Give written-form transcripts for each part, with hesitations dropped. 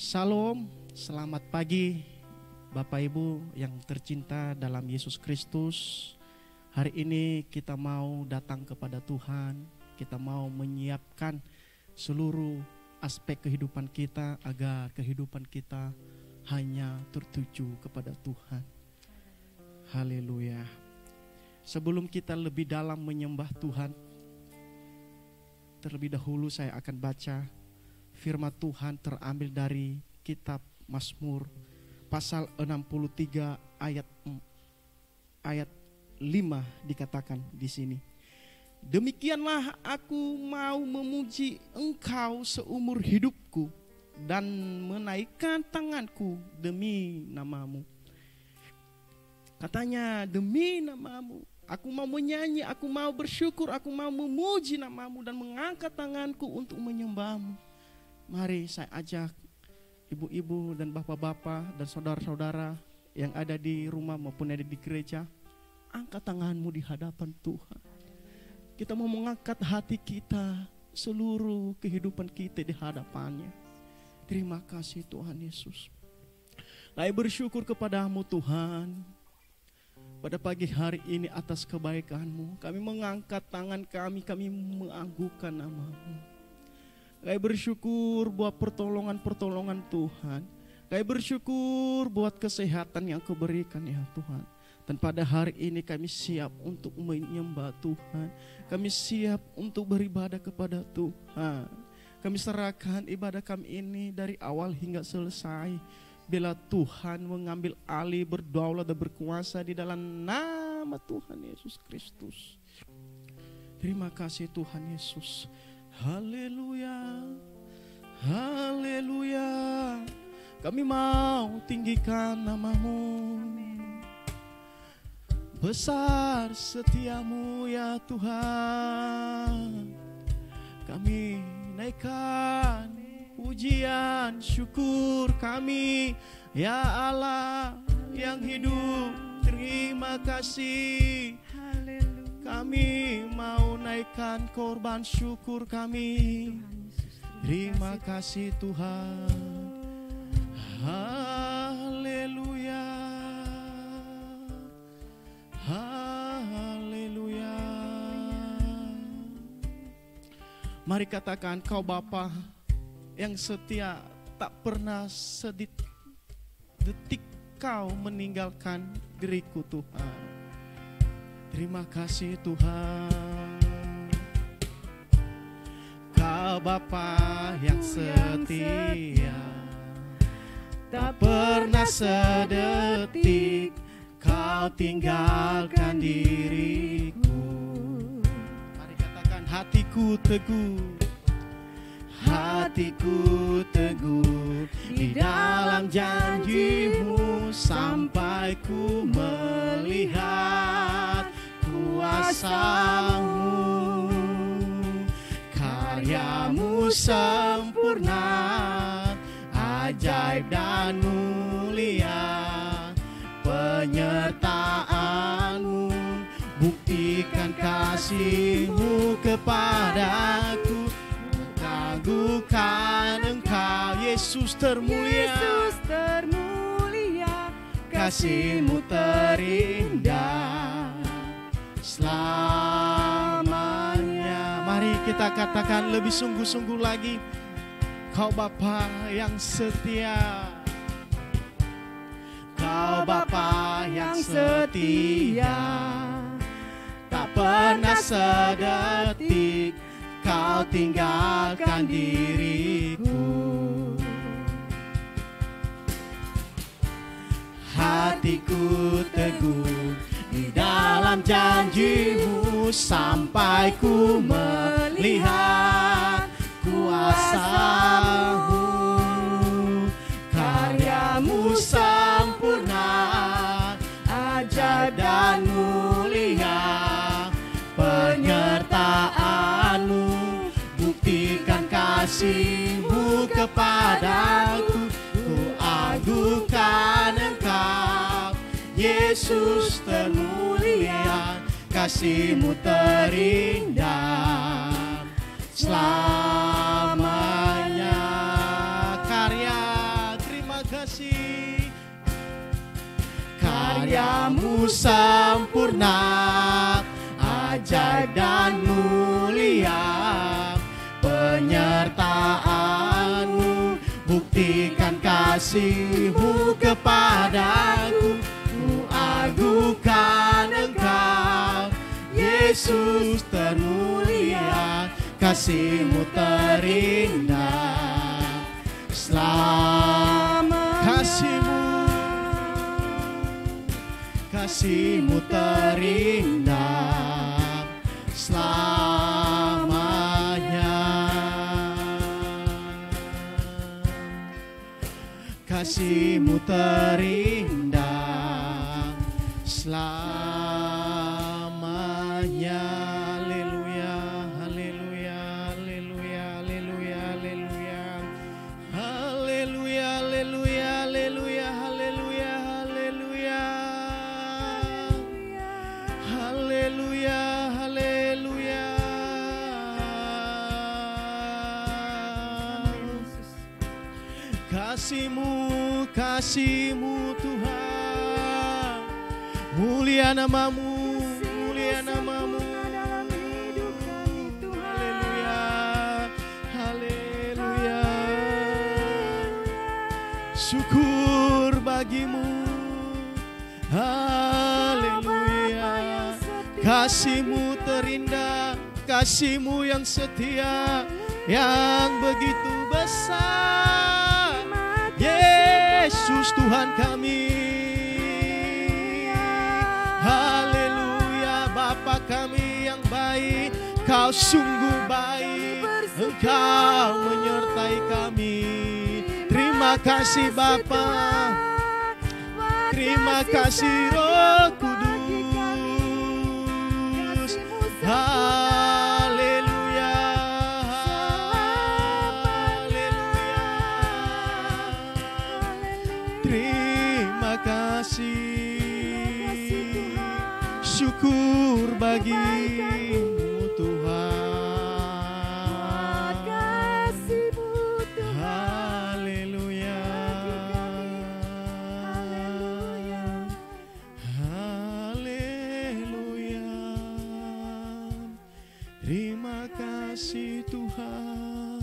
Shalom, selamat pagi Bapak Ibu yang tercinta dalam Yesus Kristus. Hari ini kita mau datang kepada Tuhan. Kita mau menyiapkan seluruh aspek kehidupan kita agar kehidupan kita hanya tertuju kepada Tuhan. Haleluya. Sebelum kita lebih dalam menyembah Tuhan, terlebih dahulu saya akan baca firman Tuhan terambil dari kitab Mazmur pasal 63 ayat 5 dikatakan di sini. Demikianlah aku mau memuji Engkau seumur hidupku dan menaikkan tanganku demi nama-Mu. Katanya demi nama-Mu, aku mau menyanyi, aku mau bersyukur, aku mau memuji nama-Mu dan mengangkat tanganku untuk menyembah-Mu. Mari saya ajak ibu-ibu dan bapak-bapak dan saudara-saudara yang ada di rumah maupun ada di gereja, angkat tanganmu di hadapan Tuhan. Kita mau mengangkat hati kita, seluruh kehidupan kita di hadapannya. Terima kasih Tuhan Yesus. Kami bersyukur kepadamu Tuhan. Pada pagi hari ini atas kebaikan-Mu, kami mengangkat tangan kami mengagunkan nama-Mu. Kami bersyukur buat pertolongan-pertolongan Tuhan. Kami bersyukur buat kesehatan yang Kau berikan ya Tuhan. Dan pada hari ini kami siap untuk menyembah Tuhan. Kami siap untuk beribadah kepada Tuhan. Kami serahkan ibadah kami ini dari awal hingga selesai. Bila Tuhan mengambil alih, berdaulat dan berkuasa di dalam nama Tuhan Yesus Kristus. Terima kasih Tuhan Yesus. Haleluya, haleluya. Kami mau tinggikan nama-Mu. Besar setiamu ya Tuhan. Kami naikkan pujian syukur kami ya Allah yang hidup. Terima kasih. Kami mau naikkan korban syukur kami. Terima kasih Tuhan. Haleluya, haleluya. Mari katakan, Kau Bapa yang setia, tak pernah sedetik Kau meninggalkan diriku Tuhan. Terima kasih Tuhan. Kau Bapa yang setia, tak pernah sedetik Kau tinggalkan diriku. Mari katakan, hatiku teguh, hatiku teguh di dalam janji-Mu sampai ku melihat kuasa-Mu. Karya-Mu sempurna, ajaib dan mulia. Penyertaan-Mu, buktikan kasih-Mu kepadaku. Mengagungkan Engkau Yesus termulia. Yesus termulia, kasih-Mu terindah selamanya. Mari kita katakan lebih sungguh-sungguh lagi. Kau Bapa yang setia, Kau Bapa yang setia, tak pernah sedetik Kau tinggalkan diriku. Hatiku teguh di dalam janji-Mu sampai ku melihat kuasa-Mu. Karya-Mu sempurna, ajaib dan mulia. Penyertaan-Mu, buktikan kasih-Mu kepadaku. Ku agungkan Engkau Yesus termulia. Kasih-Mu terindah selamanya. Karya kasih. Karyamu sempurna, ajaib dan mulia, penyertaan-Mu buktikan kasih-Mu kepadaku. Ku agukan Engkau, Yesus termulia, kasih-Mu terindah. Selamat kasih-Mu terindah selamanya. Kasih-Mu terindah selamanya. Haleluya, haleluya, haleluya, haleluya, haleluya. Haleluya, haleluya, haleluya, haleluya, haleluya. Haleluya, haleluya. Kasih-Mu, kasih-Mu Tuhan, mulia nama-Mu, mulia nama-Mu. Haleluya, haleluya. Syukur bagi-Mu, haleluya. Kasih-Mu terindah, kasih-Mu yang setia, yang begitu besar. Yesus Tuhan kami, haleluya. Bapa kami yang baik, Kau sungguh baik, Engkau menyertai kami. Terima kasih Bapa, terima kasih Roh Kudus. Haleluya, haleluya. Terima kasih, syukur bagi-Mu Tuhan. Haleluya, haleluya. Terima kasih Tuhan,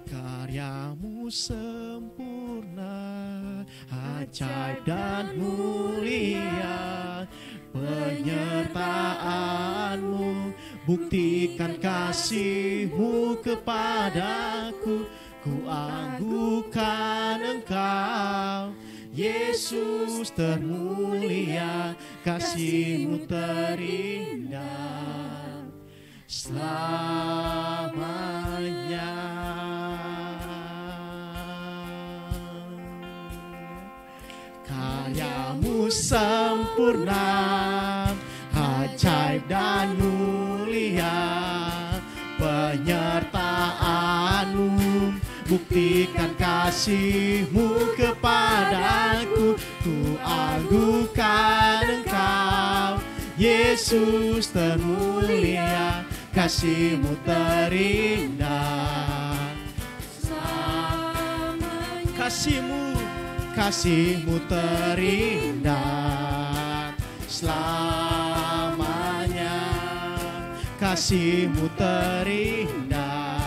karya-Mu sempurna, ajaib dan mulia, penyertaan-Mu buktikan kasih-Mu kepadaku. Ku agukan Engkau, Yesus termulia, kasih-Mu terindah selamanya. Karya-Mu sempurna, ajaib dan mulia, penyertaan-Mu buktikan kasih-Mu kepadaku. Ku agukan Engkau, Yesus termulia, kasih-Mu terindah selamanya. Kasih-Mu terindah selamanya. Kasih-Mu terindah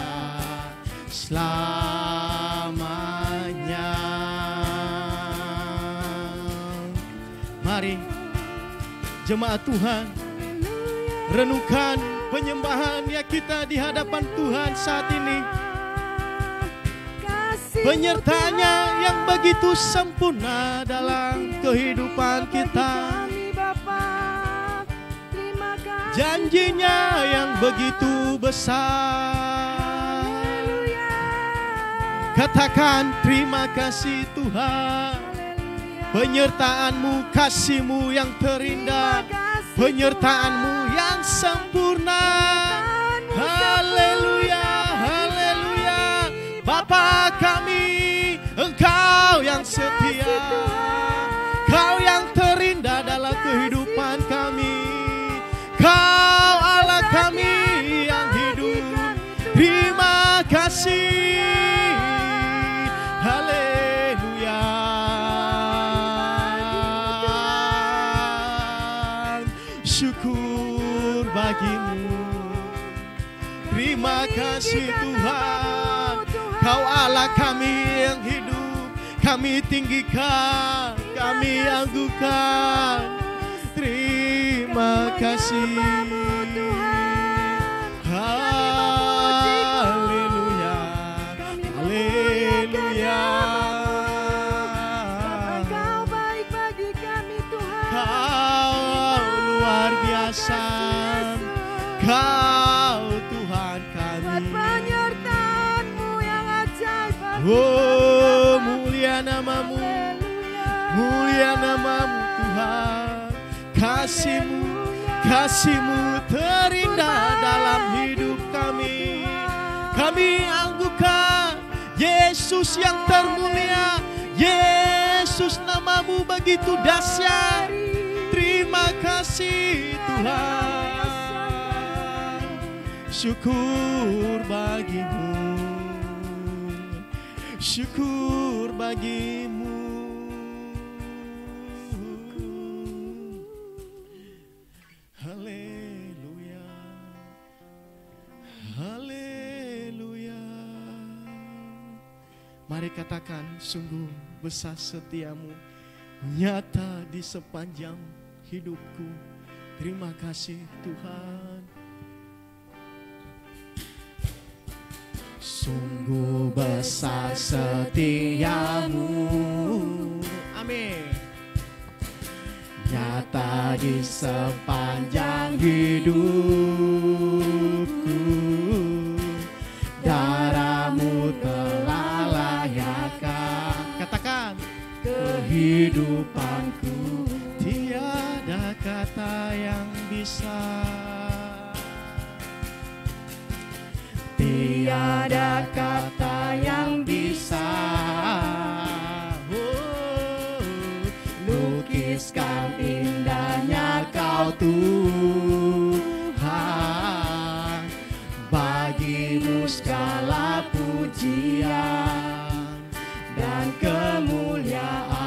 selamanya. Mari jemaat Tuhan, renungkan penyembahan yang kita di hadapan Tuhan saat ini. Penyertanya yang begitu sempurna dalam kehidupan kita, janjinya yang begitu besar. Katakan terima kasih Tuhan, penyertaan-Mu, kasih-Mu yang terindah, penyertaan-Mu yang sempurna. Haleluya, haleluya. Bapa kami, Engkau yang setia, Kau yang terindah dalam kehidupan kami. Kau Allah kami yang hidup. Terima kasih. Haleluya. bagimu. Terima kasih Tuhan, Kau Allah kami yang hidup. Kami tinggikan, kami anggukan. Terima kasih. Haleluya, haleluya. Engkau baik bagi kami Tuhan. Kau luar biasa, Kau Tuhan kami. Penyertaan-Mu yang ajaib bagi Oh, mulia namamu, mulia namamu Tuhan. Kasih-Mu, kasih-Mu terindah dalam hidup kami. Kami anggukan Yesus yang termulia. Yesus, namamu begitu dahsyat. Terima kasih Tuhan. Syukur bagimu, syukur bagimu. Haleluya, haleluya. Mari katakan, sungguh besar setiamu, nyata di sepanjang hidupku. Terima kasih Tuhan. Sungguh besar setiamu, amin, nyata di sepanjang hidupku. Darah-Mu telah layakkan, katakan, kehidupanku. Tiada kata yang bisa, tiada kata yang bisa lukiskan indahnya Kau Tuhan. Bagimu segala pujian dan kemuliaan.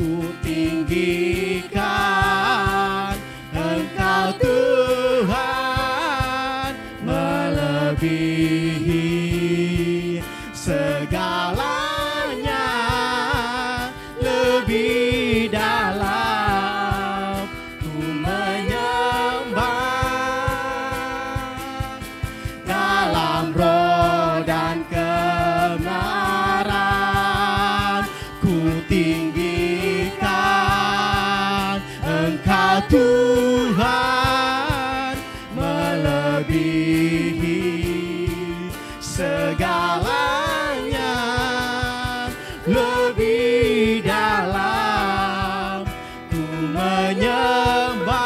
Ku tinggikan Engkau Tuhan, melebihi segalanya, lebih dalam ku menyembah. Dalam roh dan kebenaran ku tinggikan Engkau Tuhan, melebihi segalanya, lebih dalam ku menyembah.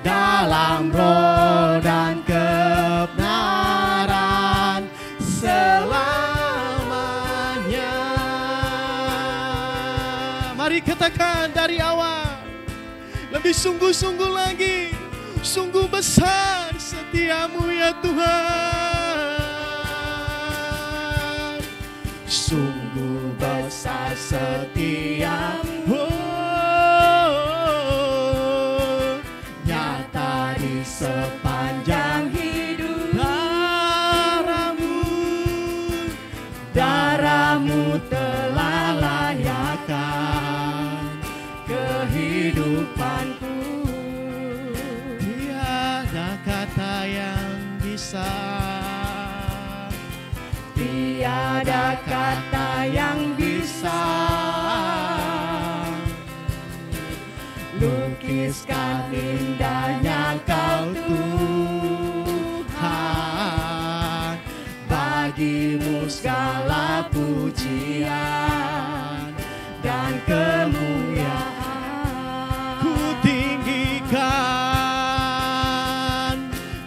Dalam roh dan kebenaran selamanya. Mari katakan dari awal, lebih sungguh-sungguh lagi. Sungguh besar setiamu ya Tuhan. Sungguh besar setiamu, nyata di sepanjang hidup. Darah-Mu telah layakkan kehidupanku. Kata yang bisa, tiada kata yang bisa lukiskan indahnya Kau Tuhan. Bagimu segala pujian dan kemuliaan.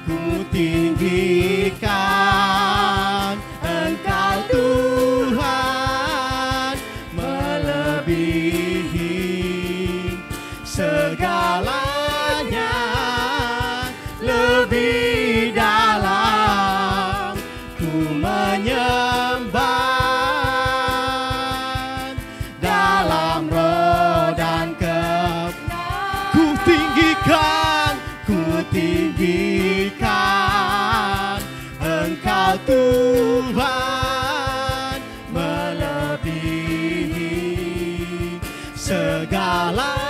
Ku tinggikan Engkau Tuhan, melebihi segalanya, lebih dalam ku menyembah. tinggikan Engkau Tuhan, melebihi segalanya,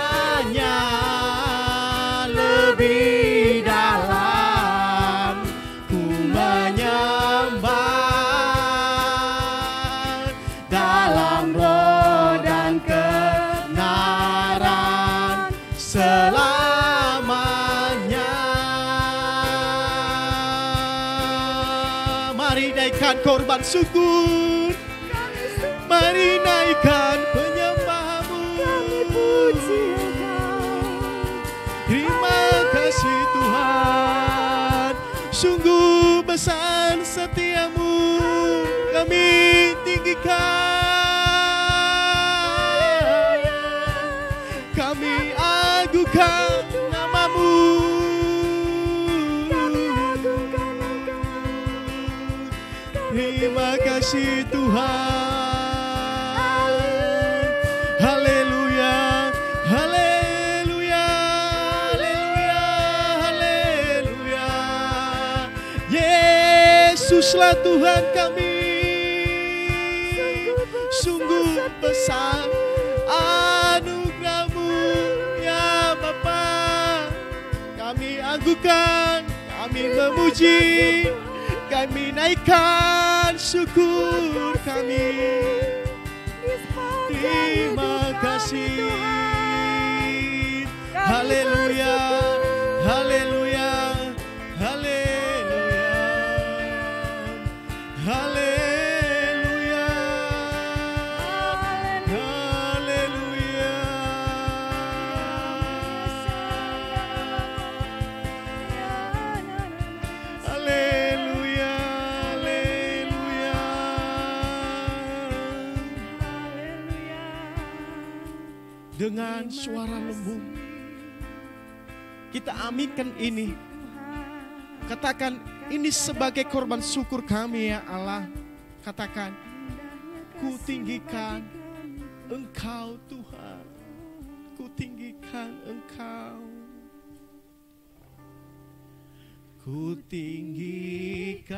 lebih dalam ku menyembah dalam roh dan kebenaran selamanya. Mari naikkan korban syukur, mari naikkan penyembahmu. Terima kasih Tuhan, sungguh besar setiamu, kami tinggikan, kami agungkan namamu. Terima kasih Tuhan. Haleluya, haleluya, haleluya, haleluya. Yesuslah Tuhan kami, sungguh besar anugerah-Mu ya Bapa. Kami agungkan, kami memuji, kami naikkan syukur kami. Terima kasih. Haleluya, haleluya, haleluya, haleluya, haleluya. Haleluya, haleluya. Dengan suara lembut kita aminkan ini. Katakan, ini sebagai korban syukur kami ya Allah. Katakan, ku tinggikan Engkau Tuhan, ku tinggikan Engkau. Ku tinggikan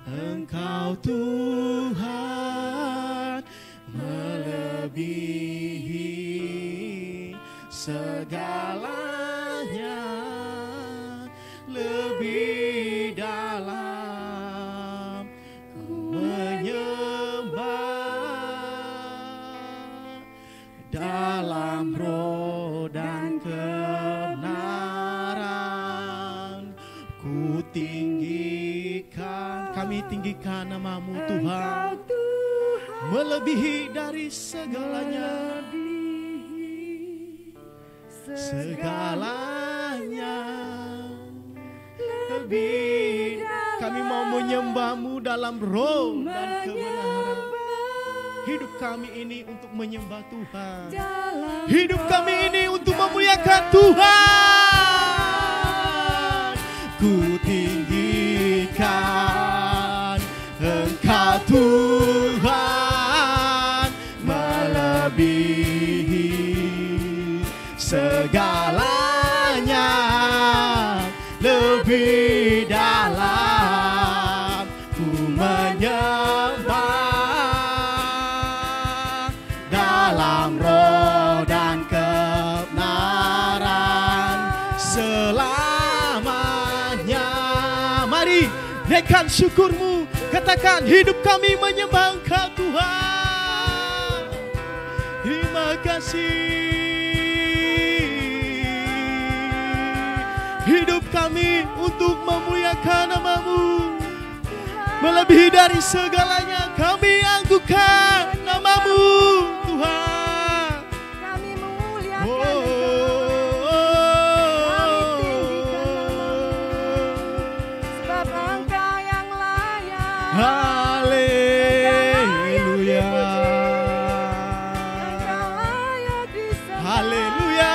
Engkau Tuhan, melebihi segalanya, lebih dalam ku menyembah dalam roh dan kebenaran. Ku tinggikan, kami tinggikan namamu Tuhan, melebihi dari segalanya, segalanya, lebih. Kami mau menyembahmu dalam roh dan kebenaran. Hidup kami ini untuk menyembah Tuhan, hidup kami ini untuk memuliakan Tuhan. Ku tinggikan Engkau Tuhan, melebihi segalanya, lebih dalam ku menyembah dalam roh dan kebenaran selamanya. Mari naikkan syukurmu, katakan, hidup kami menyembah Engkau Tuhan. Terima kasih. Hidup kami untuk memuliakan namamu, melebihi dari segalanya. Kami agungkan namamu Tuhan. Kami memuliakan Engkau. Sebab Engkau yang layak. Haleluya. Engkau layak disembah. Haleluya.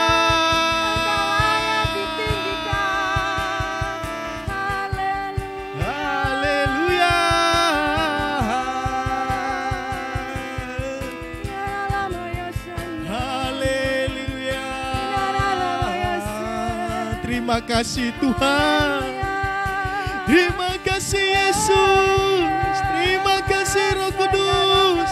terima kasih Tuhan. Terima kasih Yesus. Terima kasih Roh Kudus.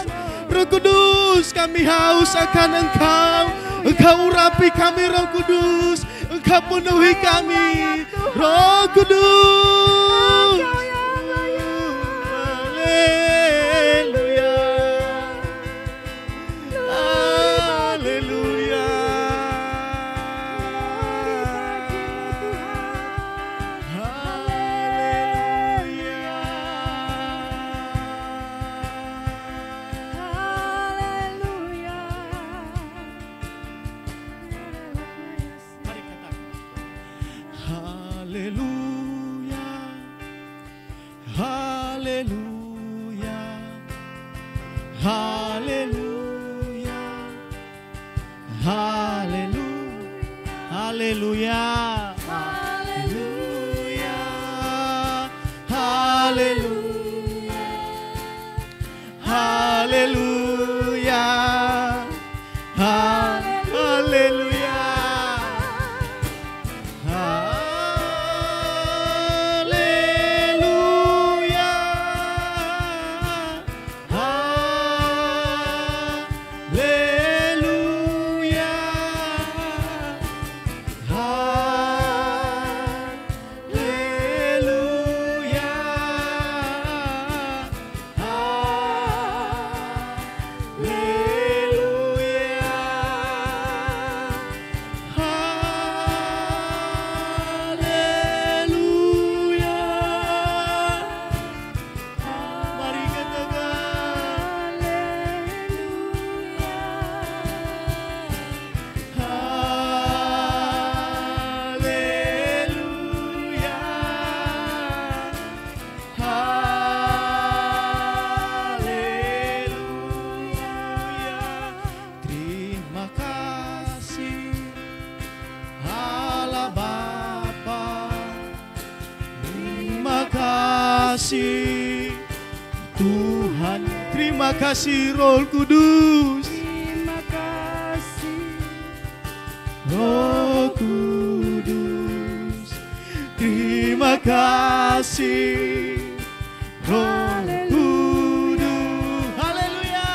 Roh Kudus, kami haus akan Engkau. Engkau urapi kami Roh Kudus. Engkau penuhi kami Roh Kudus. Haleluya. Haleluya. Haleluya. Haleluya. Haleluya. Haleluya. Haleluya. Haleluya. Haleluya. Tuhan, terima kasih Roh Kudus. Terima kasih Roh Kudus. Terima kasih Roh Kudus. Haleluya. Haleluya.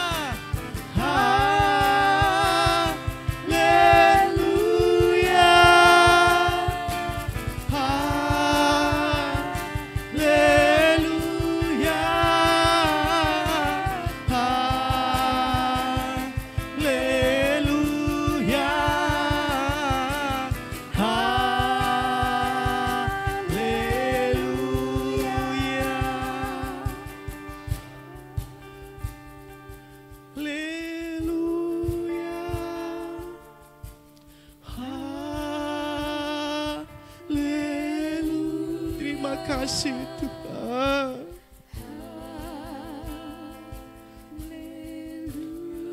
Kasih Tuhan.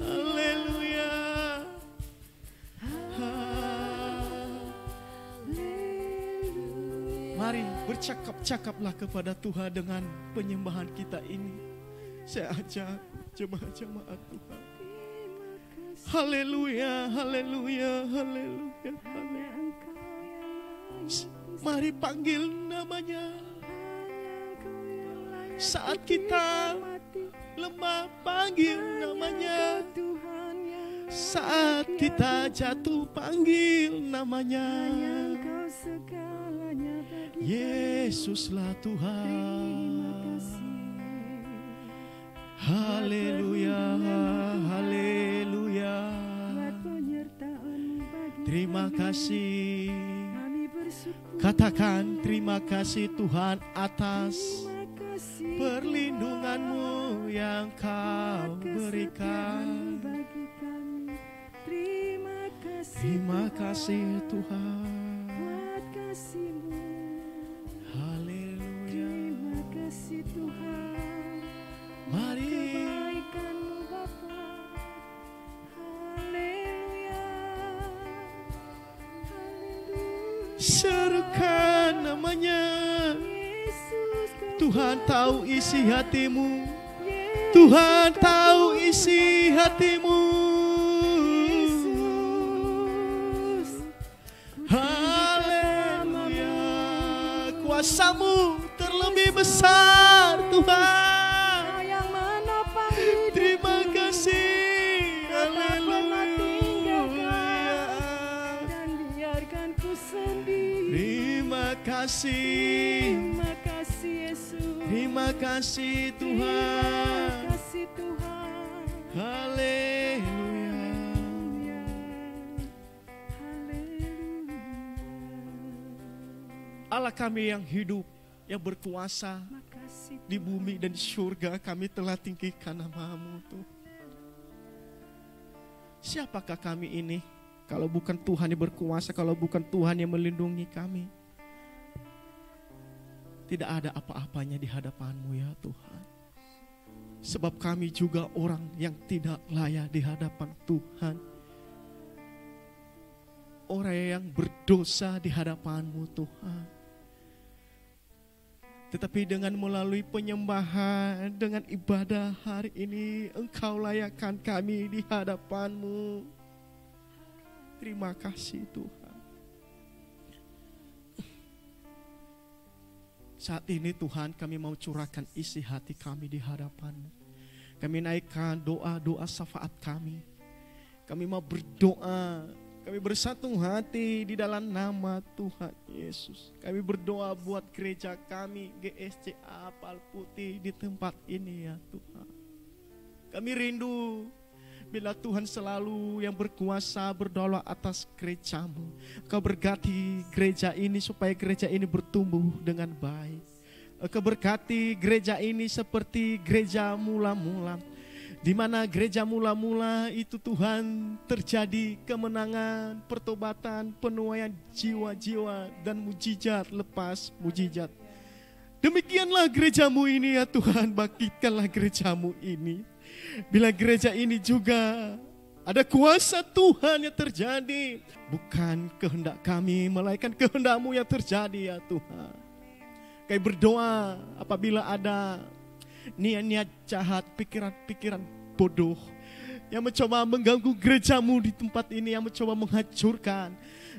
Haleluya. Mari bercakap-cakaplah kepada Tuhan dengan penyembahan kita ini. Saya ajak jemaat-jemaat Tuhan. Haleluya, haleluya, haleluya, haleluya. Mari panggil namanya. Saat kita lemah, panggil namanya. Saat kita jatuh, panggil namanya. Yesuslah Tuhan. Haleluya, haleluya. Terima kasih. Katakan terima kasih Tuhan atas perlindungan-Mu yang Kau berikan. Terima kasih Tuhan. Haleluya. Terima kasih Tuhan. Mari Kebaikan-Mu Bapa. Haleluya. serukan namanya. Tuhan tahu isi hatimu. Tuhan tahu isi hatimu. Haleluya. kuasa-Mu terlebih besar Tuhan. Kau yang menopang hidup Terima kasih. pernah Haleluya. dan biarkanku sendiri. Terima kasih. Terima kasih Yesus. Terima kasih Terima Tuhan. kasih Tuhan. Haleluya. Haleluya. Allah kami yang hidup, yang berkuasa Makasih di bumi dan di surga, kami telah tinggikan nama-Mu Tuhan. Siapakah kami ini kalau bukan Tuhan yang berkuasa, kalau bukan Tuhan yang melindungi kami? Tidak ada apa-apanya di hadapan-Mu ya Tuhan. Sebab kami juga orang yang tidak layak di hadapan Tuhan. Orang yang berdosa di hadapan-Mu Tuhan. Tetapi dengan melalui penyembahan, dengan ibadah hari ini, Engkau layakkan kami di hadapan-Mu. Terima kasih Tuhan. Saat ini Tuhan, kami mau curahkan isi hati kami di hadapan-Mu. Kami naikkan doa-doa syafaat kami. Kami mau berdoa. Kami bersatu hati di dalam nama Tuhan Yesus. Kami berdoa buat gereja kami, GSCA Palputih di tempat ini ya Tuhan. Kami rindu bila Tuhan selalu yang berkuasa berdaulat atas gereja-Mu. Kau berkati gereja ini supaya gereja ini bertumbuh dengan baik. Kau berkati gereja ini seperti gereja mula-mula. Di mana gereja mula-mula itu Tuhan terjadi kemenangan, pertobatan, penuaian jiwa-jiwa dan mujizat lepas mujizat. Demikianlah gereja-Mu ini ya Tuhan, bangkitkanlah gereja-Mu ini. Bila gereja ini juga ada kuasa Tuhan yang terjadi, bukan kehendak kami, melainkan kehendak-Mu yang terjadi ya Tuhan. Kami berdoa apabila ada niat-niat jahat, pikiran-pikiran bodoh yang mencoba mengganggu gereja-Mu di tempat ini, yang mencoba menghancurkan.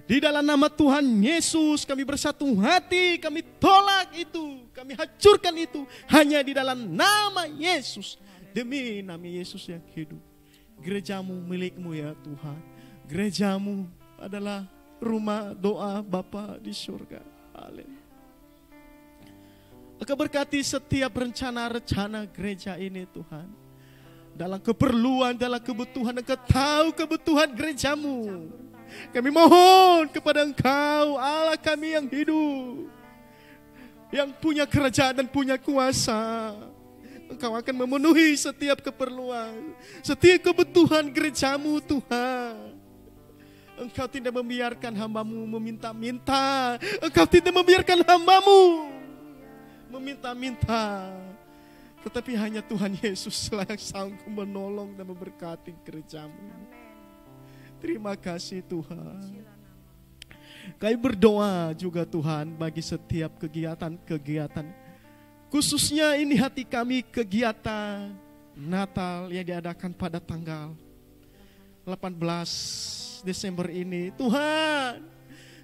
Di dalam nama Tuhan Yesus kami bersatu hati, kami tolak itu, kami hancurkan itu hanya di dalam nama Yesus. Demi nama Yesus yang hidup. Gereja-Mu milik-Mu ya Tuhan. Gereja-Mu adalah rumah doa Bapa di surga. Haleluya. Engkau berkati setiap rencana-rencana gereja ini Tuhan. Dalam keperluan, dalam kebutuhan, Engkau tahu kebutuhan gereja-Mu. Kami mohon kepada Engkau, Allah kami yang hidup, yang punya kerajaan dan punya kuasa. Engkau akan memenuhi setiap keperluan, setiap kebutuhan gereja-Mu Tuhan. Engkau tidak membiarkan hamba-Mu meminta-minta. Engkau tidak membiarkan hamba-Mu meminta-minta. Tetapi hanya Tuhan Yesus lah yang sanggup menolong dan memberkati gereja-Mu. Terima kasih Tuhan. Kami berdoa juga Tuhan bagi setiap kegiatan-kegiatan. Khususnya ini hati kami kegiatan Natal yang diadakan pada tanggal 18 Desember ini. Tuhan,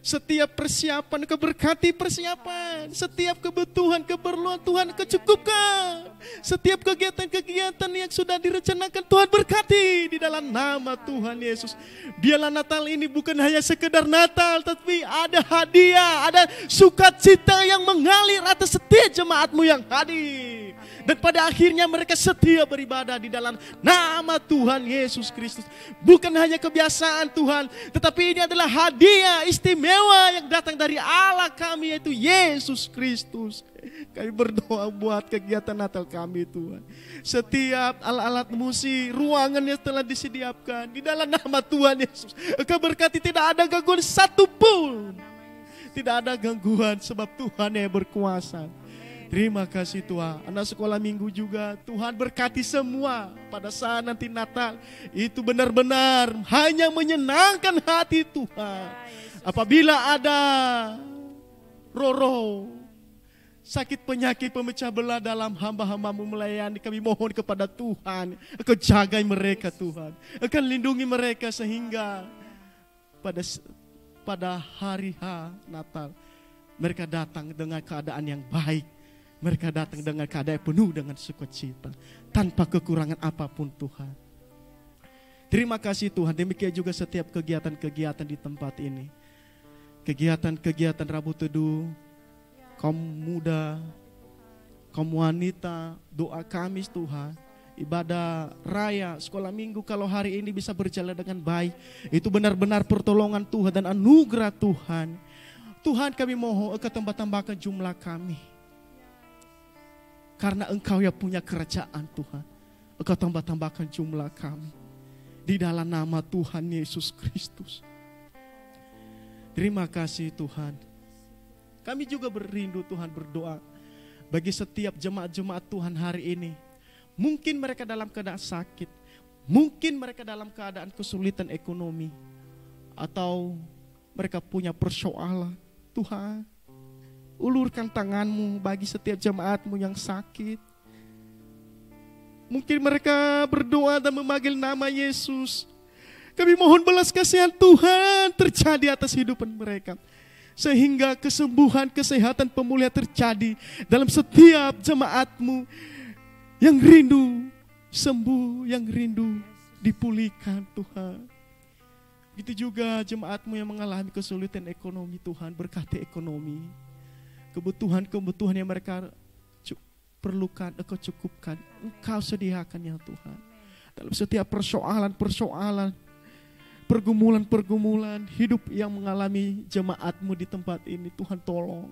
setiap persiapan Kau berkati persiapan. Setiap kebutuhan, keperluan Tuhan Kau cukupkan. Setiap kegiatan-kegiatan yang sudah direncanakan Tuhan berkati di dalam nama Tuhan Yesus. Biarlah Natal ini bukan hanya sekedar Natal, tapi ada hadiah, ada sukacita yang mengalir atas setiap jemaat-Mu yang hadir. Dan pada akhirnya mereka setia beribadah di dalam nama Tuhan Yesus Kristus. Bukan hanya kebiasaan Tuhan, tetapi ini adalah hadiah istimewa yang datang dari Allah kami, yaitu Yesus Kristus. Kami berdoa buat kegiatan Natal kami Tuhan. Setiap alat-alat musik, ruangan yang telah disediakan di dalam nama Tuhan Yesus. Engkau berkati tidak ada gangguan satupun. Tidak ada gangguan sebab Tuhan yang berkuasa. Terima kasih Tuhan. Anak sekolah minggu juga Tuhan berkati semua pada saat nanti Natal. Itu benar-benar hanya menyenangkan hati Tuhan. Apabila ada roh-roh sakit penyakit pemecah belah dalam hamba-hamba-Mu melayani, kami mohon kepada Tuhan, Engkau jaga mereka Tuhan. Engkau lindungi mereka sehingga pada hari Natal Mereka datang dengan keadaan yang baik. Mereka datang dengan keadaan penuh dengan sukacita. Tanpa kekurangan apapun Tuhan. Terima kasih Tuhan. Demikian juga setiap kegiatan-kegiatan di tempat ini. Kegiatan-kegiatan Rabu Teduh, kaum muda, kaum wanita, doa Kamis Tuhan. Ibadah raya, sekolah minggu kalau hari ini bisa berjalan dengan baik. Itu benar-benar pertolongan Tuhan dan anugerah Tuhan. Tuhan kami mohon Engkau tambah-tambahkan jumlah kami. Karena Engkau yang punya kerajaan Tuhan. Engkau tambah-tambahkan jumlah kami. Di dalam nama Tuhan Yesus Kristus. Terima kasih Tuhan. Kami juga berindu Tuhan berdoa. Bagi setiap jemaat-jemaat Tuhan hari ini. Mungkin mereka dalam keadaan sakit. Mungkin mereka dalam keadaan kesulitan ekonomi. Atau mereka punya persoalan. Tuhan, ulurkan tangan-Mu bagi setiap jemaat-Mu yang sakit. Mungkin mereka berdoa dan memanggil nama Yesus. Kami mohon belas kasihan Tuhan terjadi atas kehidupan mereka. Sehingga kesembuhan, kesehatan, pemulihan terjadi dalam setiap jemaat-Mu yang rindu sembuh, yang rindu dipulihkan Tuhan. Begitu juga jemaat-Mu yang mengalami kesulitan ekonomi Tuhan, berkati ekonomi. Kebutuhan-kebutuhan yang mereka perlukan, Engkau cukupkan, Engkau sediakan ya Tuhan. Dalam setiap persoalan-persoalan, pergumulan-pergumulan hidup yang mengalami jemaat-Mu di tempat ini, Tuhan tolong.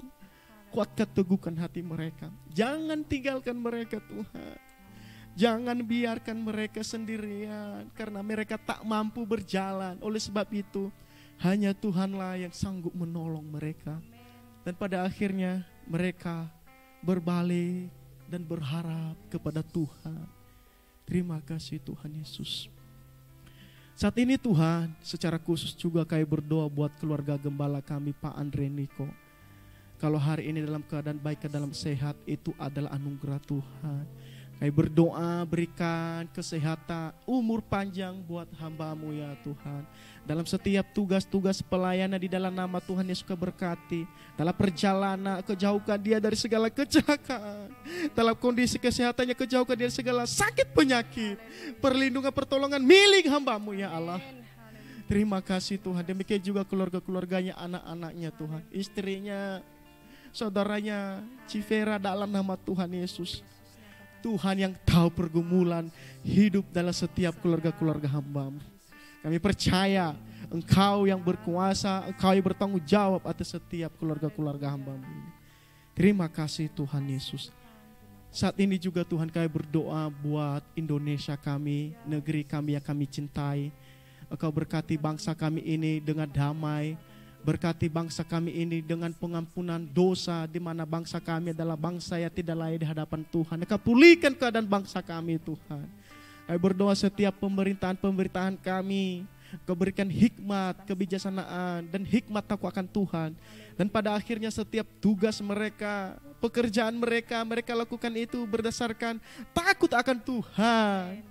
Kuatkan, teguhkan hati mereka. Jangan tinggalkan mereka Tuhan. Jangan biarkan mereka sendirian. Karena mereka tak mampu berjalan. Oleh sebab itu, hanya Tuhanlah yang sanggup menolong mereka. Dan pada akhirnya mereka berbalik dan berharap kepada Tuhan. Terima kasih Tuhan Yesus. Saat ini Tuhan, secara khusus juga kami berdoa buat keluarga gembala kami Pak Andre Niko. Kalau hari ini dalam keadaan baik, dalam sehat, itu adalah anugerah Tuhan. Kami berdoa berikan kesehatan, umur panjang buat hamba-Mu ya Tuhan. Dalam setiap tugas-tugas pelayanan di dalam nama Tuhan Yesus Kau berkati. Dalam perjalanan Kau jauhkan dia dari segala kecelakaan. Dalam kondisi kesehatannya Kau jauhkan dia dari segala sakit penyakit. Perlindungan pertolongan milik hamba-Mu ya Allah. Terima kasih Tuhan. Demikian juga keluarga-keluarganya, anak-anaknya Tuhan. Istrinya, saudaranya Civera dalam nama Tuhan Yesus. Tuhan yang tahu pergumulan hidup dalam setiap keluarga-keluarga hamba-Mu. Kami percaya Engkau yang berkuasa, Engkau yang bertanggung jawab atas setiap keluarga-keluarga hamba-Mu ini. Terima kasih Tuhan Yesus. Saat ini juga Tuhan kami berdoa buat Indonesia kami, negeri kami yang kami cintai. Engkau berkati bangsa kami ini dengan damai. Berkati bangsa kami ini dengan pengampunan dosa, di mana bangsa kami adalah bangsa yang tidak layak di hadapan Tuhan. Engkau pulihkan keadaan bangsa kami Tuhan. Kami berdoa setiap pemerintahan kami, Kau berikan hikmat, kebijaksanaan, dan hikmat takwa akan Tuhan. Dan pada akhirnya setiap tugas mereka, pekerjaan mereka, mereka lakukan itu berdasarkan takut akan Tuhan.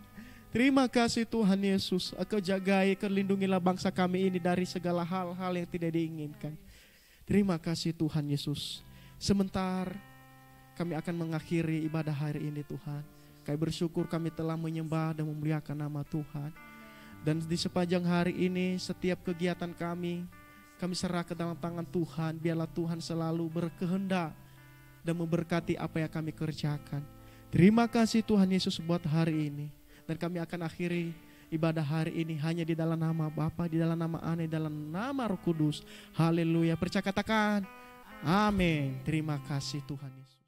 Terima kasih Tuhan Yesus. Engkau jagai, Engkau lindungilah bangsa kami ini dari segala hal-hal yang tidak diinginkan. Terima kasih Tuhan Yesus. Sebentar kami akan mengakhiri ibadah hari ini Tuhan. Kami bersyukur kami telah menyembah dan memuliakan nama Tuhan. Dan di sepanjang hari ini setiap kegiatan kami serah ke dalam tangan Tuhan. Biarlah Tuhan selalu berkehendak dan memberkati apa yang kami kerjakan. Terima kasih Tuhan Yesus buat hari ini. Dan kami akan akhiri ibadah hari ini hanya di dalam nama Bapa, di dalam nama Anak, di dalam nama Roh Kudus. Haleluya. Percaya katakan amin. Terima kasih Tuhan Yesus.